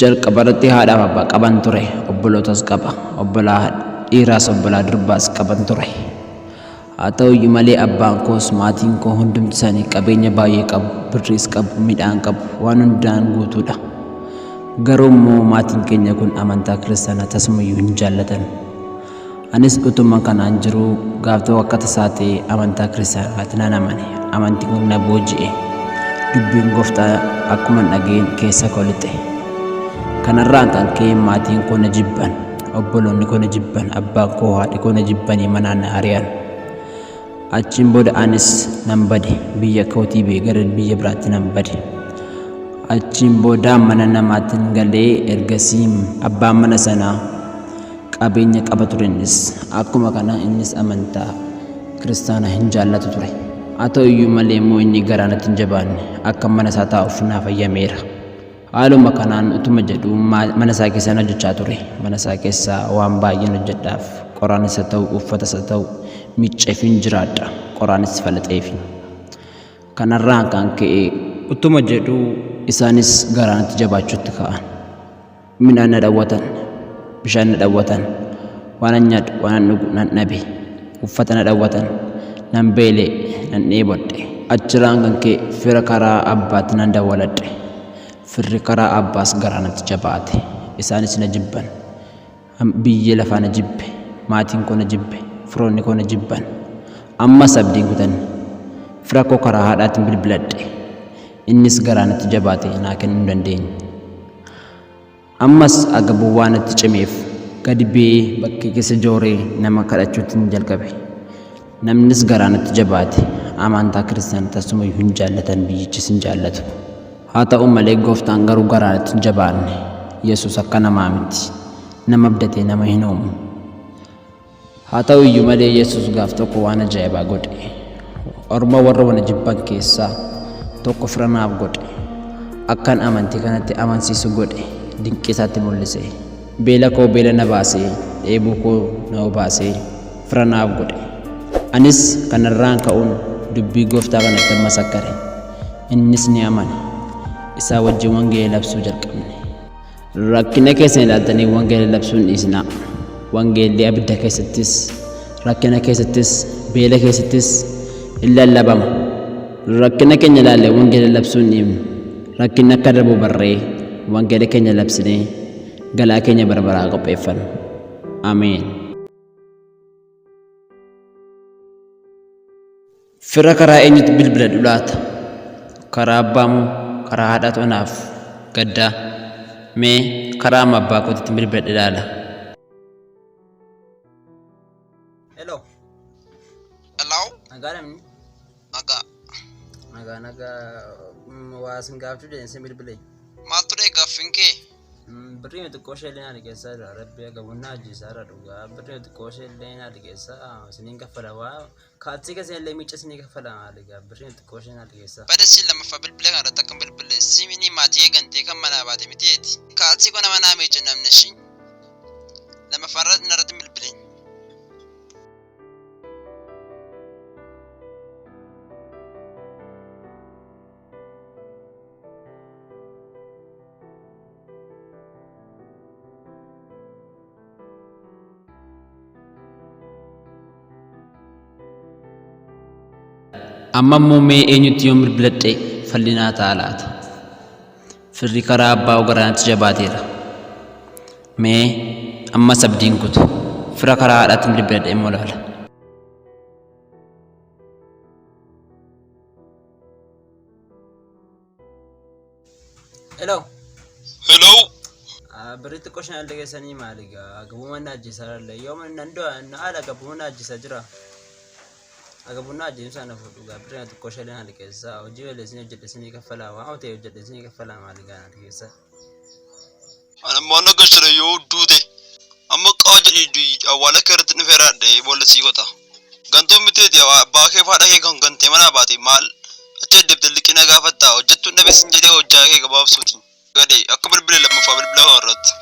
jalqabarratti haadhaaf abbaa qaban ture, obbolootas qaba, obbolaa dhiiraas obbolaa durbaas qaban ture. Haa ta'uyyuu malee abbaan koos maatiin koo hundumti isaanii qabeenya baay'ee qabu, birriis qabu, midhaan qabu, waan hundaan guutuudha. Garuu immoo maatiin keenya kun amantaa kiristaanaa tasumayyuu hin jaallatan. Anis utuma kanaan jiru gaaf tokko akka tasaa ta'e amantaa kiristaanaatti nan amane. Amantiin kun na booji'e. Dubbiin Gooftaa akkuma dhageen keessa koo lixe. Kanarraan kan ka'e maatiin koo na jibban, obboloonni koo na jibban, abbaan koo haadhi koo na jibbanii manaan na ari'an. Achiin booda anis nan bade, biyya kootii bee gara biyya biraatti nan bade. Achiin booda mana namaatiin galee ergasii abbaan mana sanaa qabeenya qaba turennis akkuma kana innis amantaa kiristaanaa hin jaallatu ture. Haa ta'uyyuu malee immoo inni garaanatti hin jabaanne akka mana isaa taa'uuf naaf ayyameera. Haaluma kanaan utuma jedhu mana isaa keessaan hojjechaa ture. Mana isaa keessaa waan baay'een hojjedhaaf qoraanis haa ta'u uffatas haa ta'u miicceefiin jiraadha, qoraanis falaxeefi. Kanarraan kan ka'e utuma jedhu isaanis garaanatti jabaachuutti ka'an. Midhaan na dhawwatan, bishaan na dhawwatan, waan an nyaadhu waan an dhugu nan dhabe, uffata na dhawwatan, nan beelee nan dheebodhe. Achirraan kan ka'e fira karaa abbaatti nan dawwaladhe. Firri karaa abbaas garaanatti jabaate. Isaanis na jibban, biyya lafaa na jibbe, maatiin koo na jibbe, firoonni koo na jibban. Ammas abdiin kutan fira koo karaa haadhaatiin bilbiladhe. Innis garaanatti jabaate naa kennuu hin dandeenye. Ammas agabuu waan itti cimeef gadi ba'ee bakkee keessa jooree nama kadhachuutti hin jalqabe. Namnis garaanatti jabaate. Amantaa kiristaanaa tasumayyuu hin jaallatan, biyyichis hin jaallatu. Haa ta'u malee Gooftaan garuu garaanatti hin jabaanne. Yesuus akka namaa miti. Nama abdatee nama hin uumu. Haa ta'uyyuu malee Yesuus gaaf tokko waan ajaa'ibaa godhe. Orma warra wana jibban keessaa tokko fira naaf godhe. Akkan amantii kanatti amansiisu godhe. Dinqii isaatti mul'ise. Beela koo beela na baasee, dheebuu koo na obaasee fira naaf godhe. Anis kanarraan ka'uun dubbii Gooftaa kanatti masakkare. Innis ni amane. Isaa wajjin wangeela labsuu jalqabne. Rakkina keessan ilaaltanii wangeela labsuun dhiisnaa. Wangeelli abidda keessattis, rakkina keessattis, beela keessattis hin lallabama. Rakkina keenya ilaallee wangeela labsuun dhiifnu. Rakkinni akka darbu barree wangeela keenya labsinee galaa keenya barbaraa qopheeffannu. Ameen. Fira karaa eenyutti bilbiladhu laata? Karaa abbaa moo karaa haadhaatu anaaf gaddaa? Mee karaa amma abbaa kootitti bilbiladhe ilaala. Hello. Hello? Nagaa namni? Nagaa. Nagaa waa sin gaaftu deemsee bilbilee. Maal ture gaaffin kee? Birrii nuti xiqqooshee illee naati keessaa jira. Rabbi gabunnaa ajjiisaa irra dhugaa. Birrii nuti xiqqooshee illee naati keessaa isiniin kaffala waa. Kaatsii keessan illee miicca isinii kaffala maaligaa. Birrii nuti xiqqooshee naati keessaa. Bada siin lammaffaa bilbilee kana irratti akkam bilbilee siminii maatii eegantee kan manaa baate mitiyeeti. Kaatsii kana manaa miicca namni shi. Lammaffaa irratti bilbilee. Amma immoo mee eenyutti yoon bilbiladhe fallinaa ta'a laata? Firri karaa abbaa garaanatti jabaateera. Mee ammas abdiin kutu fira karaa haadhaatiin bilbiladhe immoo laala. Hello. Hello? Birrii xiqqooshee allee keessanii maaligaa. Gabuuma na ajjiisaa illee yooma nandoo haala gabuuma na ajjiisaa jira. Agabunaa adeemsa na fuudhugaa birrii xiqqooshee illee naati keessaa hojii waleessinii hojjedhesinii kaffalaa waan ta'e hojjedhesinii kaffalaa maaligaa naati keessaa. Anammoo na galchana yoo duute amma qawa jedhii awwaala kee irratti dhufee raadhee boolla sii qota. Gantoon miteeti baakee faadha kee kan gantee manaa baate maal achi deebitee liqina gaafattaa hojjettuun dhabeessin jedhee hojjaa kee gabaabsuuti. Gadee akka bilbilee lammaffaa bilbilaa kana irratti.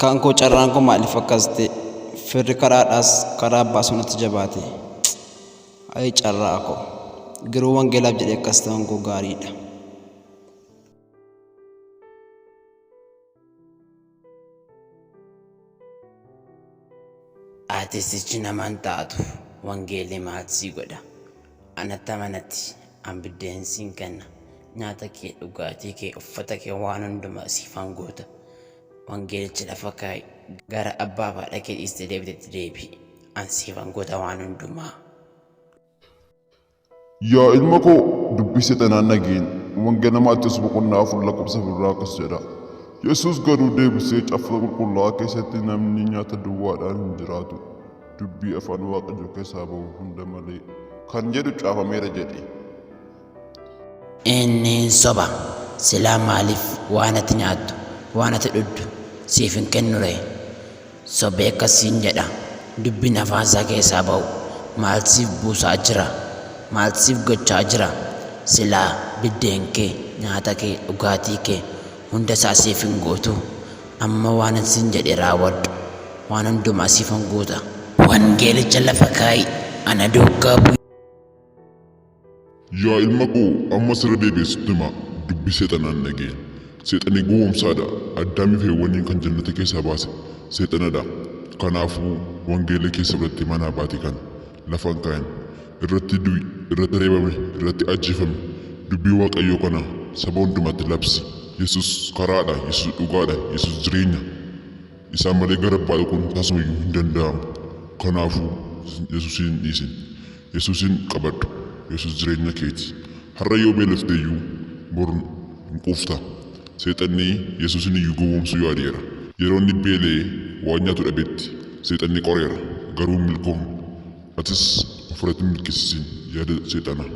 Kan koo carraan koo maaliif akkas ta'e? Firri karaadhaas karaa abbaa sunatti jabaate. Ayi carraa koo garuu wangeelaaf jedhee akkas ta'uun koo gaariidha. Atis naman taatu wangeelii maatii godha. Anatti amanatti an biddeen siin kenna. Nyaata kee dhugaatii kee uffata kee waan hundumaa siifan goota. Wangeelicha lafa kaa'i gara abbaa fi haadha kee dhiistee deebitetti deebi'i. An siifan goota waan hundumaa. Yaa ilma koo dubbise xanaan nageen wangeela Maatiyos boqonnaa 4 lakkoofsa 1 akkas jedha. Yesuus garuu deebisee caafata qulqullaa'aa keessatti namni nyaata duwwaadhaan hin jiraatu dubbii afaan Waaqayyoo keessaa ba'u hunda malee kan jedhu caafameera jedhe. Inni soba silaa maaliif waan ati nyaattu waan ati dhugdu siif hin kennu ree? Sobee akkasiin jedha dubbiin afaan isaa keessaa ba'u maal siif buusaa jira? Maal siif gochaa jira? Silaa biddeen kee nyaata kee dhugaatii kee hunda isaa siif hin gootu. Amma waan sin jedhe raawwadhu waan hundumaa siifan goota. Wangeelicha lafa kaa'i ana duukaa bu'i. Yaa ilma koo amma sirra deebi'eessitti hima dubbii seexanaan nageen. Seexanni gowwoomsaadha. Addaamii fi Hewwaniin kan jannata keessaa baase seexanadha. Kanaafuu wangeela keessa biratti mana baate kan lafan kaa'an irratti du'i, irratti reebame, irratti ajjeefame. Dubbii Waaqayyoo kana saba hundumatti labsi. Yesus karaadha, Yesus dhugaadha, Yesus jireenya. Isaan malee gara abbaa dhaquun taasifamuyyuu hin danda'amu. Kanaafuu Yesuusin hin dhiisin. Yesuusin qabadhu. Yesus jireenya keeti. Har'a yoo beelofte iyyuu bor hin quufta. Seexanni Yesuusin iyyuu gowwoomsuu yaadeera. Yeroo inni beela'ee waan nyaatu dhabetti seexanni qoreera. Garuu hin milkoomne. Atis ofirratti hin milkeessisin yaada seexanaa.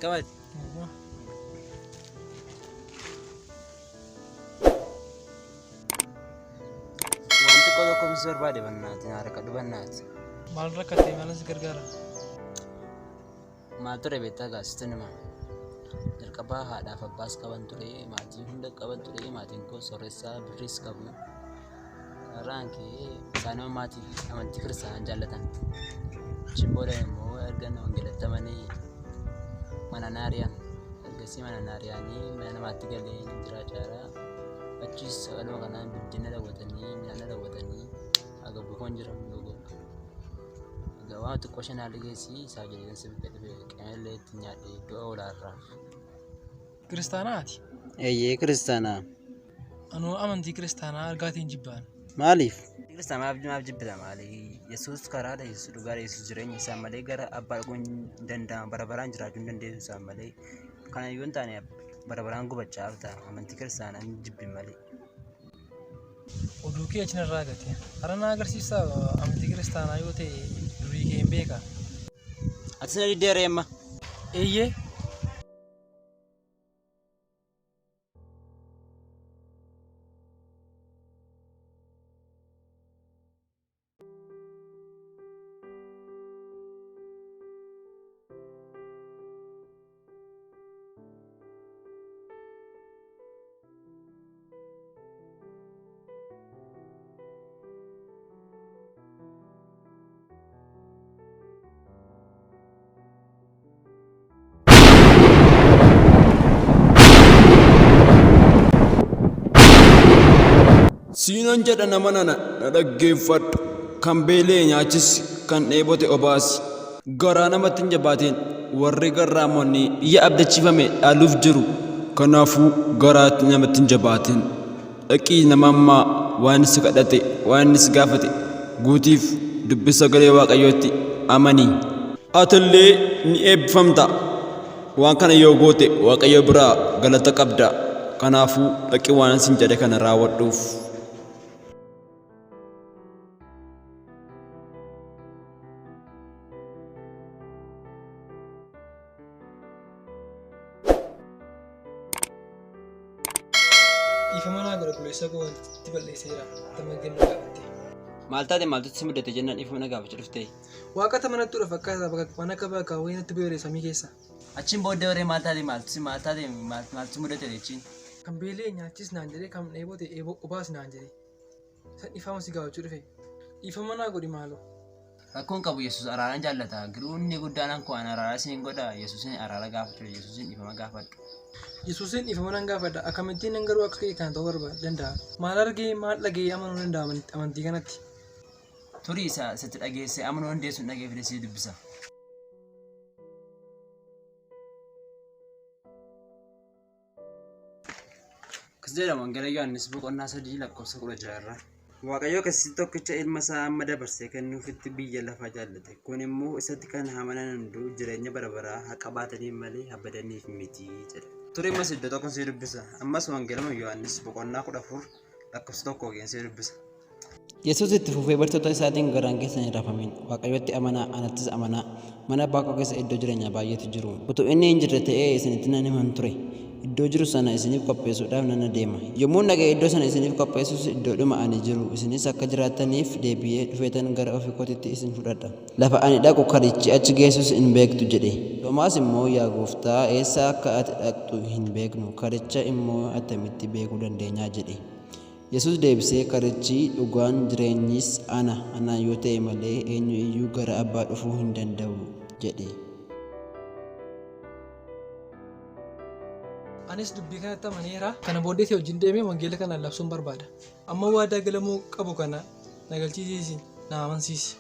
Kawan. Wanti qola komisi barbaade bannaati harka dubannaati. Maal rakkatee maalas gargaara? Maal ture beektaa gaasitti nima. Jalqabaa haadhaaf abbaas qaban ture, maatii hunda qaban ture, maatiin koo sooressaa birriis qabu. Karraan kee isaanii maatii amantii kiristaanaa jaallatan. Achiin booda immoo erga wangeelatti amanee mana naariyaan ergasii mana naariyaanii mana namaatti galee jira jaaraa achis sagaluma kanaan biddeen daawwatanii midhaan daawwatanii agabuu kan jiramu logo gawaa xiqqoo shanaa ligeessii isaa jedheen sibiila dhibee qemallee itti nyaadhee du'a olaarraa. Kiristaanaati? Eeyyee kiristaanaa. Anuu amantii kiristaanaa argaatiin jibbaan. Maaliif? Kiristaanaaf jibbita maali? Yesuus karaadha, Yesuus dhugaadha, Yesuus jireenya isaa malee gara abbaa dhaquu hin danda'amu, bara baraan jiraachuu hin dandeessu isaa malee. Kana yoo hin taane bara baraan gubachaa ta'a. Amantii kiristaanaa hin jibbin malee. Oduu kee achinarraa gate. Hara na agarsiisaa amantii kiristaanaa yoo ta'e durii kee hin beekaa? Ati na diddeera yemma? Eeyyee. Siinon jedha nama nana na dhaggeeffadhu kan beelee nyaachisi kan dheebote obaasi garaa namatti hin jabaateen warri garraamonni biyya abdachiifame dhaaluuf jiru kanaafuu garaatti namatti hin jabaateen dhaqii nama ammaa waan si kadhate waan si gaafate guutiif dubbii sagalee Waaqayyootti amanii atillee ni eebbifamta waan kana yoo goote Waaqayyo biraa galata qabda kanaafuu dhaqii waan sin jedhe kana raawwadhuuf. Ifama naa godha buleessa koo itti balleesseera. Tama gannoo gaafate. Maal taate maaltu si mudate jennaan ifama na gaafachuu dhuftee? Waaqa tamanattuudha fakkaata waan akka bakka wayii natti beere samii keessa. Achiin booddee warree maal taate maaltu si mudate jechiin? Kan beelee nyaachis naan jedhee kan dheebote obaas naan jedhee. San ifama si gaafachuu dhufe. Ifama naa godhi maaloo. Rakkoon qabu Yesuus araaraan jaallata. Garuu inni guddaan akkoo an araara siin godha. Yesuusin araara gaafachuu Yesuusin ifama gaafadhu. Yesuusin ifama nan gaafadha. Akkamittiin nan garuu akka kee kan ta'uu danda'a. Maal argee maal dhagee amanuu danda'a amantii kanatti. Turii isaa sitti dhageessee amanuu dandeessu dhagee fide si dubbisa. Akkas jedhama Wangeela Yohaannis boqonnaa 3 lakkoofsa 16 Waaqayyo akkasitti tokkicha ilma isaa amma dabarsee kennuufitti biyya lafaa jaallate. Kun immoo isatti kan amanan hunduu jireenya bara baraa haa qabaataniif malee haa badaniif miti jedha. Turii mas iddoo tokko si dubbisa. Ammas Wangeela Yohaannis boqonnaa 14 lakkoofsa 1 si dubbisa. Yesuus itti fufee bartoota isaatiin garaan keessan hin rafamin. Waaqayyotti amanaa, anattis amanaa. Mana abbaa koo keessa iddoo jireenyaa baay'eetu jiru. Utuu inni hin jirre ta'ee isinitti nan himan ture. Iddoo jiru sana isiniif qopheessuudhaaf nan adeema. Yommuu dhaqee iddoo sana isiniif qopheessus iddoodhuma ani jiru. Isinis akka jiraattaniif deebi'ee dhufeetan gara ofii kootiitti isin fudhadha. Lafa ani dhaqu karichi achi geessus hin beektu jedhe. Toomaas immoo yaa gooftaa eessa akka ati dhaqxu hin beeknu. Karicha immoo attamitti beekuu dandeenyaa jedhe. Yesuus deebisee karichi dhugaan jireenyis ana yoo ta'e malee eenyu iyyuu gara abbaa dhufuu hin danda'u jedhe. Anis dubbii kanatti amaneera. Kana booddee ta'e wajjin deemee wangeela kana labsuun barbaada. Amma waadaa galamuu qabu kana na galchiisiisi na amansiisi.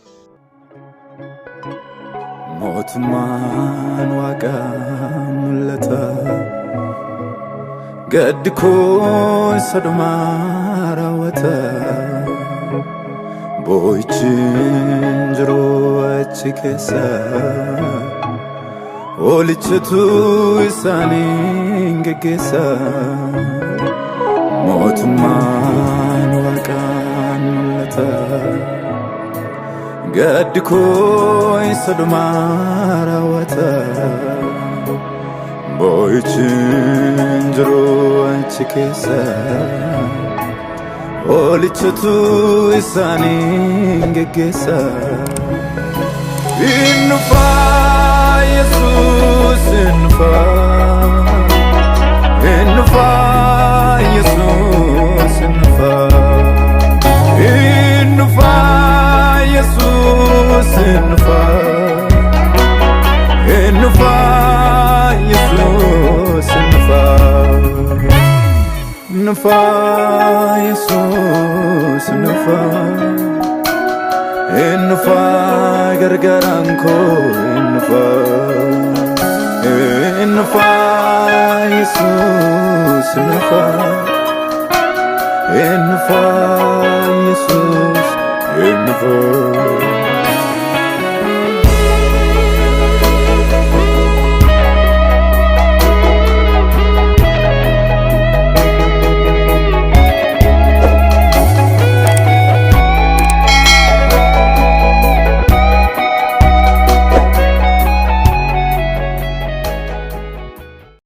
Mootummaan waaqaan mul'ata. Gaddi koo isa dhumaa raawwata. Boo'ichi jiru achi keessa. Oolichatu isaaniin geggeessa. Mootummaan waaqaan mul'ata. Gaddi koo isa dhumaa raawwata. Boo'ichi jiru achi keessa. Oolichatu isaaniin geggeessa. Innufa Yesuus innufa. Innufa Yesuus innufa. Innufa Yesuus innufa. Innufa Yesuus innufa. Innufa Yesuus innufa. Innufa gargaaraan koo innufa. Innufa Yesuus innufa. Innufa Yesuus innufa.